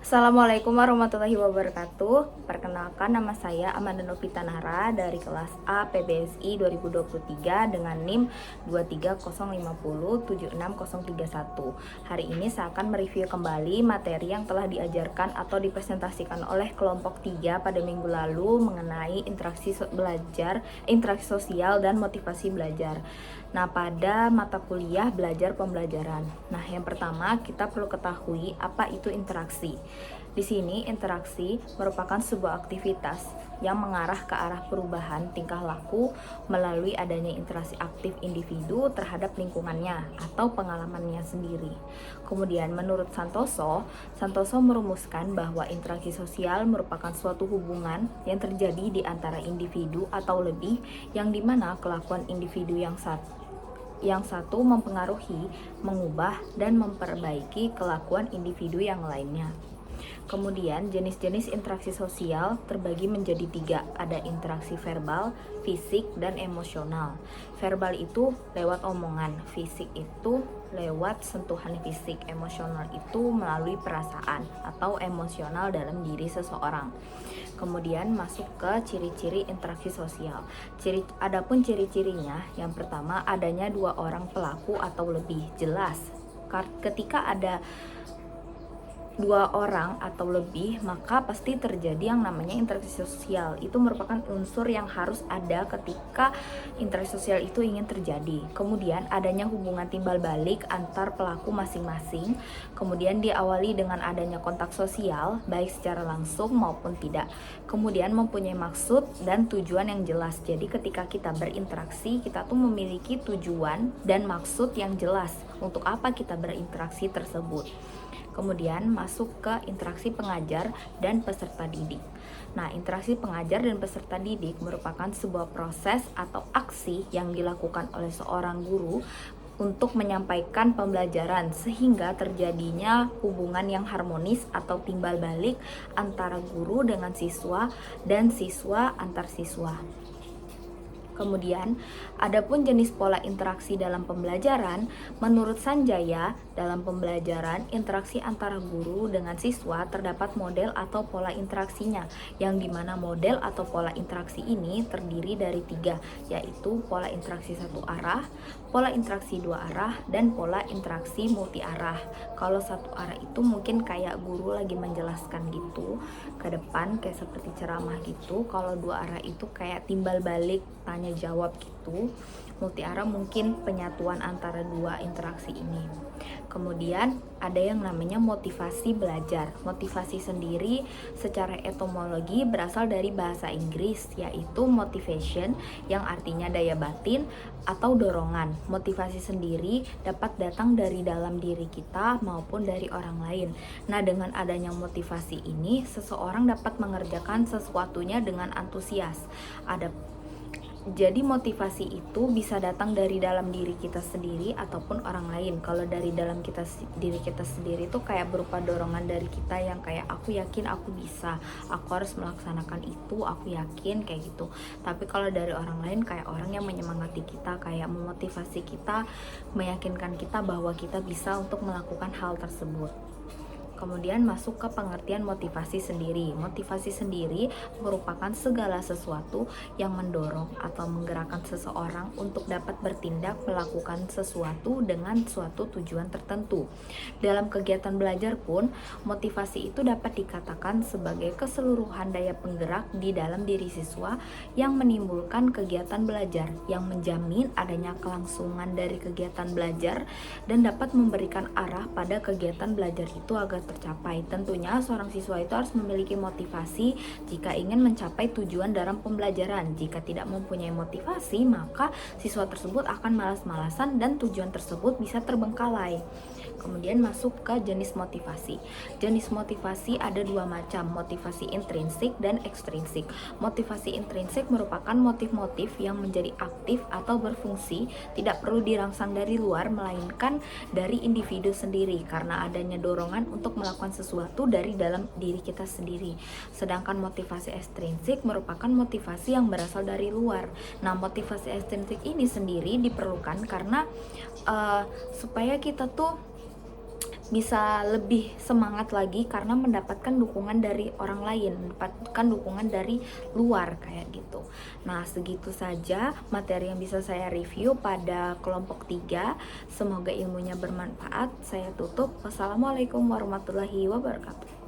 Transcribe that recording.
Assalamualaikum warahmatullahi wabarakatuh. Perkenalkan, nama saya Amanda Novita Nara dari kelas A PBSI 2023 dengan NIM 23050763031. Hari ini saya akan mereview kembali materi yang telah diajarkan atau dipresentasikan oleh kelompok 3 pada minggu lalu mengenai interaksi belajar, interaksi sosial dan motivasi belajar. Nah, pada mata kuliah belajar pembelajaran. Nah, yang pertama kita perlu ketahui apa itu interaksi. Di sini, interaksi merupakan sebuah aktivitas yang mengarah ke arah perubahan tingkah laku melalui adanya interaksi aktif individu terhadap lingkungannya atau pengalamannya sendiri. Kemudian, menurut Santoso merumuskan bahwa interaksi sosial merupakan suatu hubungan yang terjadi di antara individu atau lebih, yang dimana kelakuan individu yang satu mempengaruhi, mengubah, dan memperbaiki kelakuan individu yang lainnya. Kemudian jenis-jenis interaksi sosial terbagi menjadi 3. Ada interaksi verbal, fisik, dan emosional. Verbal itu lewat omongan, fisik itu lewat sentuhan fisik, emosional itu melalui perasaan atau emosional dalam diri seseorang. Kemudian masuk ke ciri-ciri interaksi sosial. Adapun ciri-cirinya, yang pertama adanya 2 orang pelaku atau lebih. Jelas ketika ada 2 orang atau lebih, maka pasti terjadi yang namanya interaksi sosial. Itu merupakan unsur yang harus ada ketika interaksi sosial itu ingin terjadi. Kemudian adanya hubungan timbal balik antar pelaku masing-masing. Kemudian diawali dengan adanya kontak sosial, baik secara langsung maupun tidak. Kemudian mempunyai maksud dan tujuan yang jelas. Jadi ketika kita berinteraksi, kita tuh memiliki tujuan dan maksud yang jelas untuk apa kita berinteraksi tersebut. Kemudian masuk ke interaksi pengajar dan peserta didik. Nah, interaksi pengajar dan peserta didik merupakan sebuah proses atau aksi yang dilakukan oleh seorang guru untuk menyampaikan pembelajaran sehingga terjadinya hubungan yang harmonis atau timbal balik antara guru dengan siswa dan siswa antar siswa. Kemudian, adapun jenis pola interaksi dalam pembelajaran, menurut Sanjaya, dalam pembelajaran interaksi antara guru dengan siswa terdapat model atau pola interaksinya, yang dimana model atau pola interaksi ini terdiri dari 3, yaitu pola interaksi satu arah, pola interaksi 2 arah, dan pola interaksi multi arah. Kalau satu arah itu mungkin kayak guru lagi menjelaskan gitu ke depan, kayak seperti ceramah gitu. Kalau 2 arah itu kayak timbal balik, tanya jawab gitu. Multi arah mungkin penyatuan antara 2 interaksi ini. Kemudian ada yang namanya motivasi belajar. Motivasi sendiri secara etimologi berasal dari bahasa Inggris, yaitu motivation, yang artinya daya batin atau dorongan. Motivasi sendiri dapat datang dari dalam diri kita maupun dari orang lain. Nah, dengan adanya motivasi ini, seseorang dapat mengerjakan sesuatunya dengan antusias. Jadi motivasi itu bisa datang dari dalam diri kita sendiri ataupun orang lain. Kalau dari dalam diri kita sendiri itu kayak berupa dorongan dari kita yang kayak aku yakin aku bisa, aku harus melaksanakan itu, aku yakin kayak gitu. Tapi kalau dari orang lain kayak orang yang menyemangati kita, kayak memotivasi kita, meyakinkan kita bahwa kita bisa untuk melakukan hal tersebut. Kemudian masuk ke pengertian motivasi sendiri. Motivasi sendiri merupakan segala sesuatu yang mendorong atau menggerakkan seseorang untuk dapat bertindak melakukan sesuatu dengan suatu tujuan tertentu. Dalam kegiatan belajar pun, motivasi itu dapat dikatakan sebagai keseluruhan daya penggerak di dalam diri siswa yang menimbulkan kegiatan belajar, yang menjamin adanya kelangsungan dari kegiatan belajar dan dapat memberikan arah pada kegiatan belajar itu agar tercapai. Tentunya seorang siswa itu harus memiliki motivasi jika ingin mencapai tujuan dalam pembelajaran. Jika tidak mempunyai motivasi, maka siswa tersebut akan malas-malasan dan tujuan tersebut bisa terbengkalai. Kemudian masuk ke jenis motivasi. Jenis motivasi ada 2 macam, motivasi intrinsik dan ekstrinsik. Motivasi intrinsik merupakan motif-motif yang menjadi aktif atau berfungsi, tidak perlu dirangsang dari luar, melainkan dari individu sendiri karena adanya dorongan untuk melakukan sesuatu dari dalam diri kita sendiri. Sedangkan motivasi ekstrinsik merupakan motivasi yang berasal dari luar. Nah, motivasi ekstrinsik ini sendiri diperlukan karena supaya kita tuh bisa lebih semangat lagi karena mendapatkan dukungan dari orang lain, mendapatkan dukungan dari luar kayak gitu. Nah, segitu saja materi yang bisa saya review pada kelompok 3. Semoga ilmunya bermanfaat. Saya tutup. Wassalamualaikum warahmatullahi wabarakatuh.